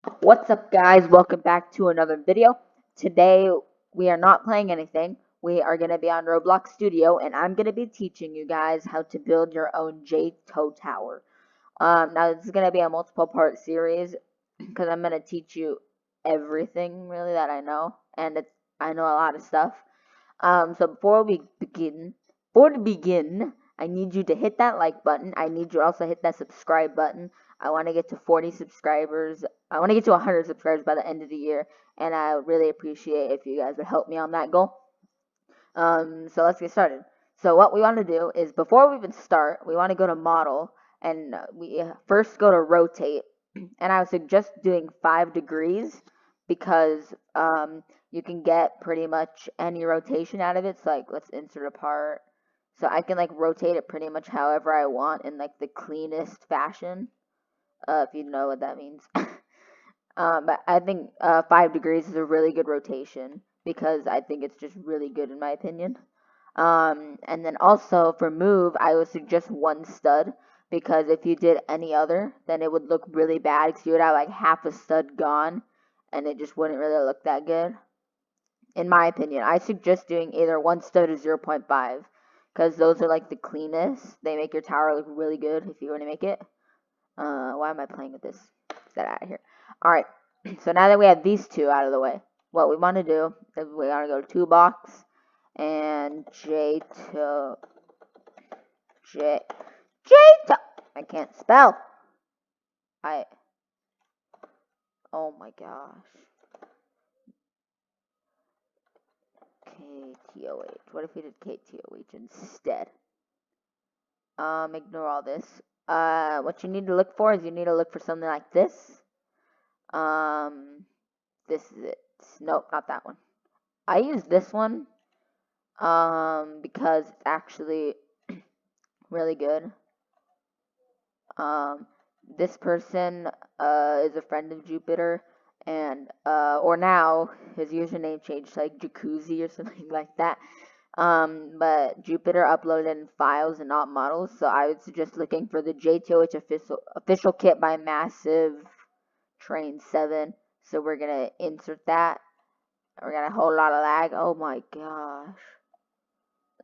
What's up, guys? Welcome back to another video. Today we are not playing anything. We are going to be on Roblox Studio, and I'm going to be teaching you guys how to build your own JToH tower. Now this is going to be a multiple part series because I'm going to teach you everything really that I know, and I know a lot of stuff. So before to begin, I need you to hit that like button. I need you to also hit that subscribe button. I want to get to 40 subscribers. I want to get to 100 subscribers by the end of the year, and I would really appreciate if you guys would help me on that goal. So let's get started. So what we want to do is before we even start, we want to go to model, and we first go to rotate, and I would suggest doing 5 degrees because you can get pretty much any rotation out of it. So like let's insert a part. So I can like rotate it pretty much however I want in like the cleanest fashion. If you know what that means. But I think 5 degrees is a really good rotation because I think it's just really good in my opinion. And then also for move, I would suggest 1 stud because if you did any other, then it would look really bad because you would have like half a stud gone and it just wouldn't really look that good. In my opinion, I suggest doing either 1 stud or 0.5 because those are like the cleanest. They make your tower look really good if you want to make it. Why am I playing with this? Get out of here. Alright, so now that we have these two out of the way, what we want to do is we want to go to Pushbox and JToH. I can't spell. Oh my gosh. JToH. What if we did JToH instead? Ignore all this. What you need to look for is you need to look for something like this. This is it. Nope, not that one. I use this one because it's actually really good. This person is a friend of Jupiter, and or now his username changed to like Jacuzzi or something like that. But Jupiter uploaded files and not models, so I would suggest looking for the JToH official kit by Massive Train 7. So we're gonna insert that. We're gonna a whole lot of lag. Oh my gosh.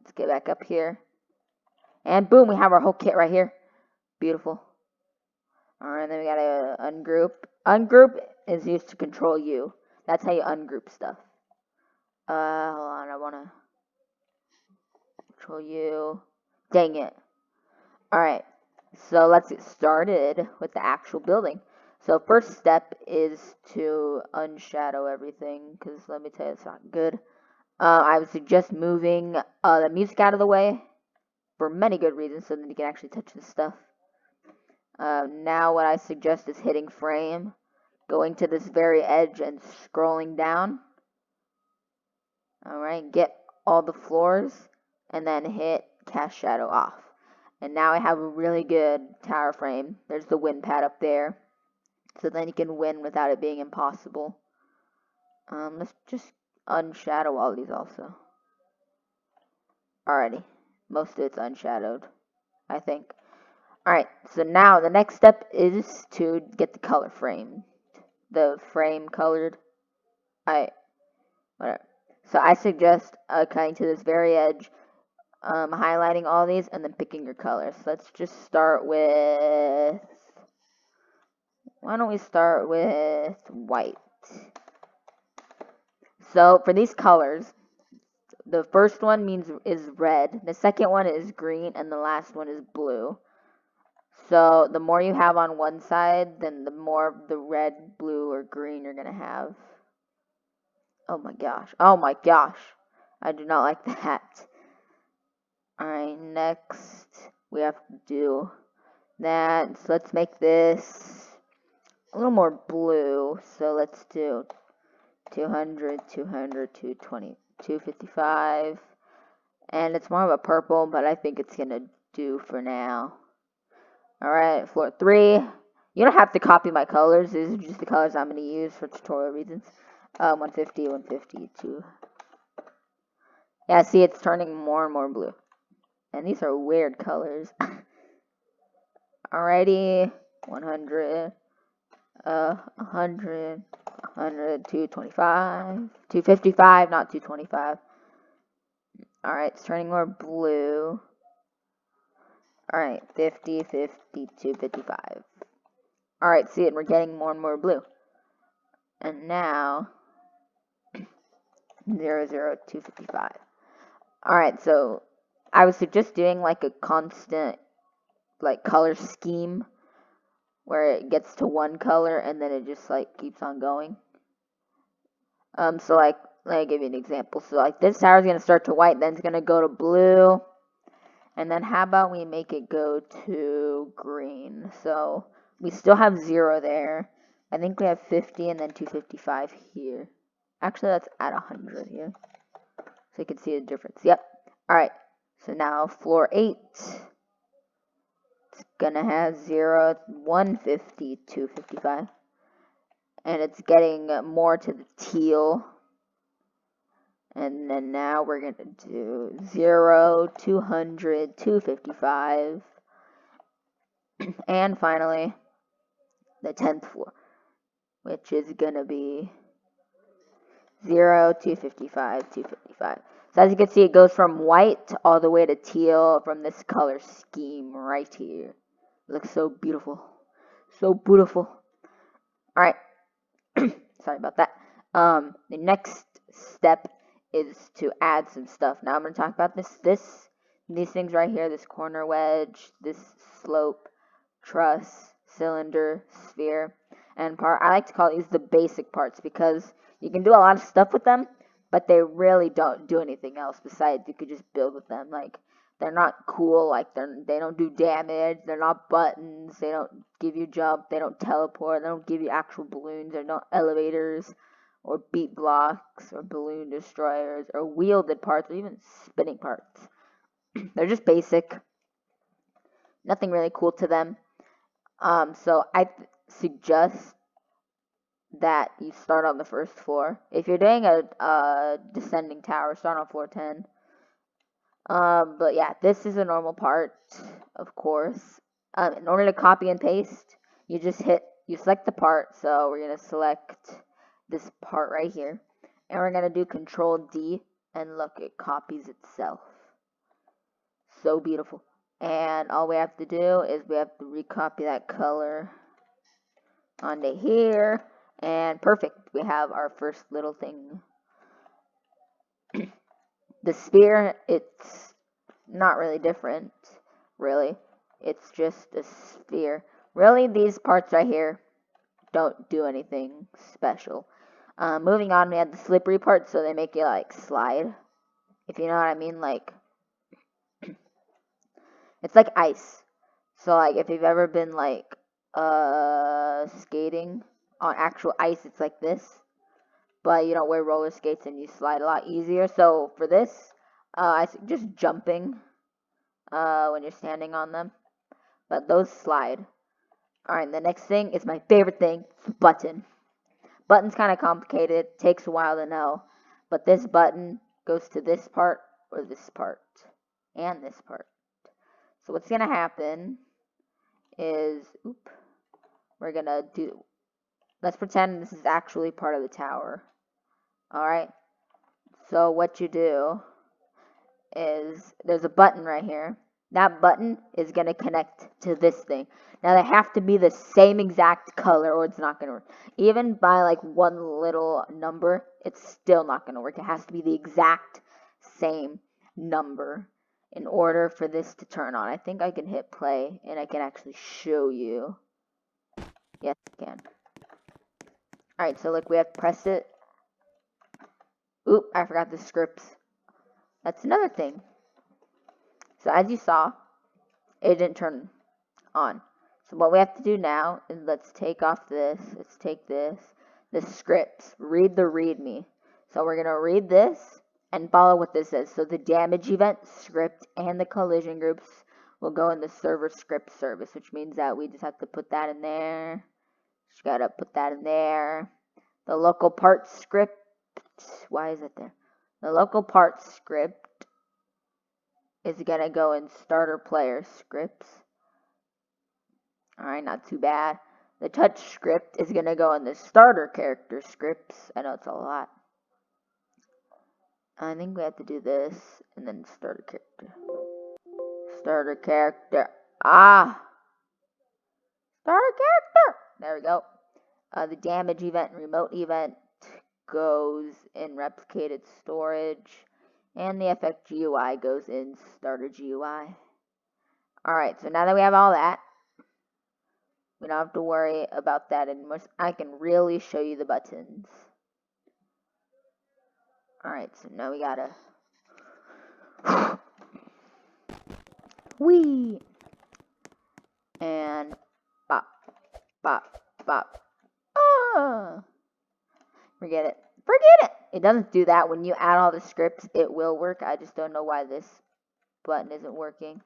Let's get back up here. And boom, we have our whole kit right here. Beautiful. Alright, then we gotta ungroup. Ungroup is used to control you. That's how you ungroup stuff. Hold on, I wanna control you. Dang it. Alright, so let's get started with the actual building. So first step is to unshadow everything, because let me tell you, it's not good. I would suggest moving the music out of the way for many good reasons, so that you can actually touch the stuff. Now what I suggest is hitting frame, going to this very edge and scrolling down. Alright, get all the floors, and then hit cast shadow off. And now I have a really good tower frame. There's the wind pad up there, so then you can win without it being impossible. Let's just unshadow all these also. Alrighty, most of it's unshadowed, I think. Alright, so now the next step is to get the color framed. The frame colored. Whatever. So I suggest cutting to this very edge, highlighting all these, and then picking your colors. So let's just start with, why don't we start with white? So for these colors, the first one is red, the second one is green, and the last one is blue. So the more you have on one side, then the more of the red, blue, or green you're gonna have. Oh my gosh. Oh my gosh. I do not like that. Alright, next we have to do that. So let's make this a little more blue. So let's do 200, 200, 220, 255. And it's more of a purple, but I think it's gonna do for now. Alright, floor 3. You don't have to copy my colors. These are just the colors I'm going to use for tutorial reasons. 150, 150, 2. Yeah, see, it's turning more and more blue. And these are weird colors. Alrighty, 100. 100, 100, 225, 255, not 225. Alright, it's turning more blue. Alright, 50, 50, 255. Alright, see it, we're getting more and more blue. And now, 0, 0, 255. Alright, so I was just doing like a constant like color scheme where it gets to one color and then it just like keeps on going. So like, let me give you an example. So like this tower is going to start to white, then it's going to go to blue, and then how about we make it go to green? So we still have 0 there. I think we have 50 and then 255 here. Actually, let's add 100 here so you can see the difference. Yep. Alright, so now floor 8. It's going to have 0, 150, 255. And it's getting more to the teal. And then now we're going to do 0, 200, 255. And finally, the 10th floor, which is going to be 0, 255, 255. So as you can see, it goes from white all the way to teal from this color scheme right here. It looks so beautiful. So beautiful. Alright. Sorry about that. The next step is to add some stuff. Now I'm going to talk about these things right here, this corner wedge, this slope, truss, cylinder, sphere, and part. I like to call these the basic parts because you can do a lot of stuff with them, but they really don't do anything else besides you could just build with them. Like, they're not cool, like they don't do damage, they're not buttons, they don't give you jump, they don't teleport, they don't give you actual balloons, they're not elevators, or beat blocks, or balloon destroyers, or wielded parts, or even spinning parts. They're just basic. Nothing really cool to them. So I suggest that you start on the first floor. If you're doing a descending tower, start on floor 10. But yeah, this is a normal part, of course. In order to copy and paste, you select the part. So we're going to select this part right here. And we're going to do Control D, and look, it copies itself. So beautiful. And all we have to do is we have to recopy that color onto here. And perfect, we have our first little thing. The sphere, it's not really different, really. It's just a sphere. Really, these parts right here don't do anything special. Moving on, we have the slippery parts, so they make you, like, slide. If you know what I mean, like, it's like ice. So, like, if you've ever been, like, skating on actual ice, it's like this. But you don't wear roller skates and you slide a lot easier. So for this, I suggest jumping when you're standing on them. But those slide. Alright, the next thing is my favorite thing, button. Button's kind of complicated, takes a while to know. But this button goes to this part or this part. And this part. So what's going to happen is, let's pretend this is actually part of the tower. Alright, so what you do is, there's a button right here. That button is going to connect to this thing. Now they have to be the same exact color or it's not going to work. Even by like one little number, it's still not going to work. It has to be the exact same number in order for this to turn on. I think I can hit play and I can actually show you. Yes, I can. Alright, so look, we have to press it. Oop, I forgot the scripts. That's another thing. So as you saw, it didn't turn on. So what we have to do now is let's take off this. Let's take this. The scripts. Read the readme. So we're going to read this and follow what this says. So the damage event script and the collision groups will go in the server script service, which means that we just have to put that in there. Just got to put that in there. The local parts script. Why is it there? The local parts script is going to go in starter player scripts. Alright, not too bad. The touch script is going to go in the starter character scripts. I know it's a lot. I think we have to do this and then starter character. Starter character. Starter character. There we go. The damage event and remote event goes in replicated storage. And the effect GUI goes in starter GUI. Alright, so now that we have all that, we don't have to worry about that anymore. I can really show you the buttons. Alright, so now we gotta... Whee! And bop, bop, bop. Ah! Forget it. Forget it! It doesn't do that. When you add all the scripts, it will work. I just don't know why this button isn't working.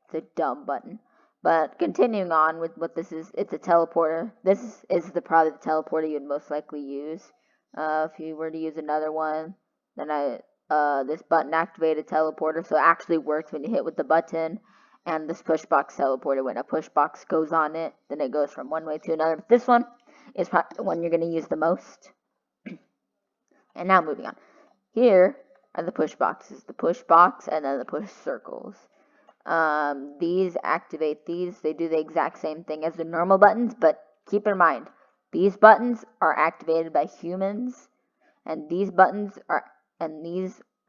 It's a dumb button. But continuing on with what this is, it's a teleporter. This is probably the teleporter you'd most likely use. If you were to use another one, then this button activated teleporter, so it actually works when you hit with the button. And this pushbox teleporter, when a pushbox goes on it, then it goes from one way to another. But this one is probably the one you're going to use the most. And now moving on. Here are the pushboxes. The pushbox and then the push circles. These activate these. They do the exact same thing as the normal buttons, but keep in mind, these buttons are activated by humans, and these are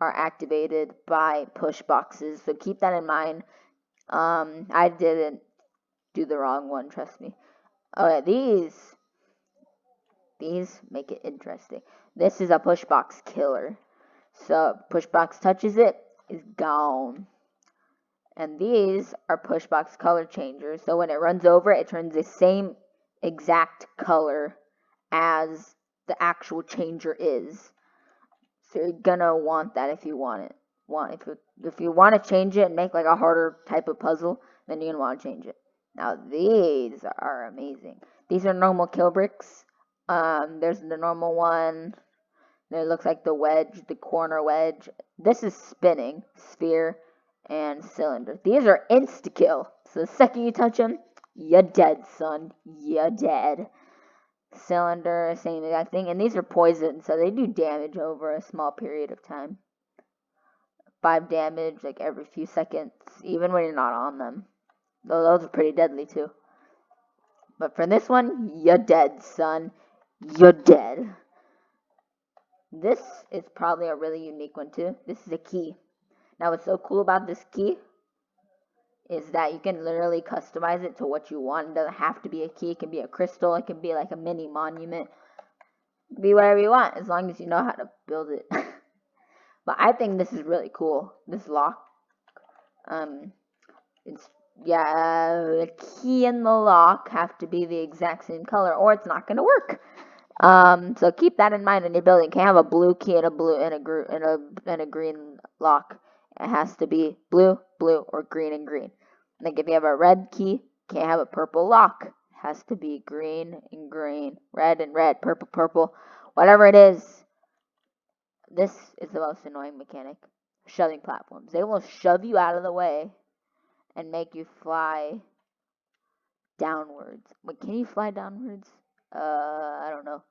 activated by push boxes. So keep that in mind. I didn't do the wrong one, trust me. Okay, these make it interesting. This is a pushbox killer. So pushbox touches it, is gone. And these are pushbox color changers. So when it runs over, it turns the same exact color as the actual changer is. So you're gonna want that if you want it. If you want to change it and make like a harder type of puzzle, then you're gonna want to change it. Now these are amazing. These are normal kill bricks. There's the normal one. It looks like the wedge, the corner wedge. This is spinning, sphere, and cylinder. These are insta-kill. So the second you touch them, you're dead, son. You're dead. Cylinder, same exact thing. And these are poison, so they do damage over a small period of time. 5 damage, like every few seconds, even when you're not on them. Though those are pretty deadly, too. But for this one, you're dead, son. You're dead. This is probably a really unique one, too. This is a key. Now, what's so cool about this key is that you can literally customize it to what you want. It doesn't have to be a key. It can be a crystal. It can be like a mini monument. It can be whatever you want, as long as you know how to build it. But I think this is really cool. This lock. The key and the lock have to be the exact same color, or it's not going to work. So keep that in mind when you're building. You can't have a blue key and a green lock. It has to be blue, or green and green. Like if you have a red key, can't have a purple lock. It has to be green and green, red and red, purple, purple, whatever it is. This is the most annoying mechanic. Shoving platforms. They will shove you out of the way and make you fly downwards. Wait, can you fly downwards? I don't know.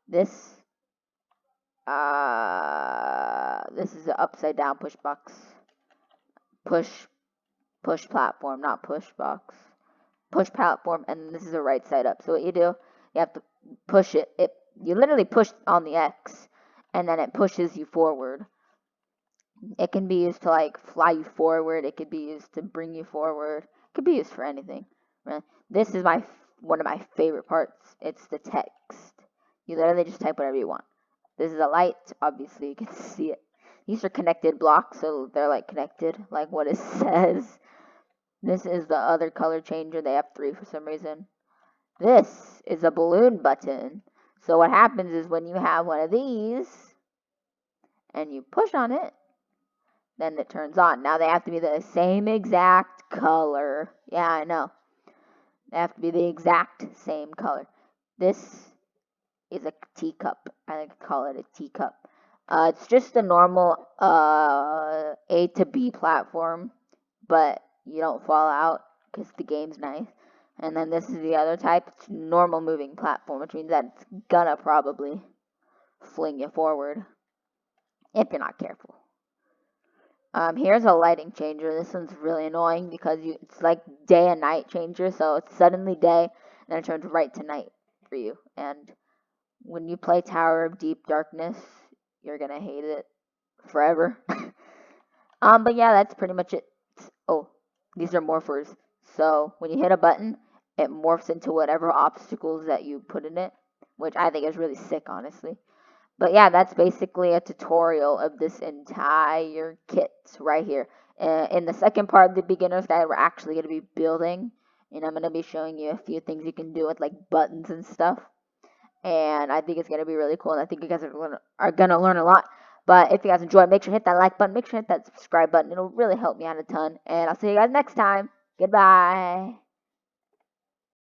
This is an upside down push box. Push platform, not push box. Push platform, and this is a right side up. So what you do, you have to push it. You literally push on the X, and then it pushes you forward. It can be used to like fly you forward. It could be used to bring you forward. It could be used for anything. Right? This is one of my favorite parts. It's the text. You literally just type whatever you want. This is a light. Obviously, you can see it. These are connected blocks, so they're like connected, like what it says. This is the other color changer. They have 3 for some reason. This is a balloon button. So what happens is when you have one of these and you push on it, then it turns on. Now they have to be the same exact color. Yeah, I know. They have to be the exact same color. This is a teacup. I like to call it a teacup. It's just a normal A to B platform, but you don't fall out because the game's nice. And then this is the other type. It's normal moving platform, which means that it's gonna probably fling you forward if you're not careful. Here's a lighting changer. This one's really annoying because it's like day and night changer. So it's suddenly day, and then it turns right to night for you. And when you play Tower of Deep Darkness, you're gonna hate it forever. But yeah, that's pretty much it. Oh, these are morphers. So when you hit a button, it morphs into whatever obstacles that you put in it, which I think is really sick, honestly. But yeah, that's basically a tutorial of this entire kit right here. In the second part of the beginner's guide, we're actually going to be building, and I'm going to be showing you a few things you can do with like buttons and stuff. And I think it's going to be really cool, and I think you guys are going to learn a lot. But if you guys enjoyed, make sure to hit that like button, make sure to hit that subscribe button. It'll really help me out a ton. And I'll see you guys next time. Goodbye.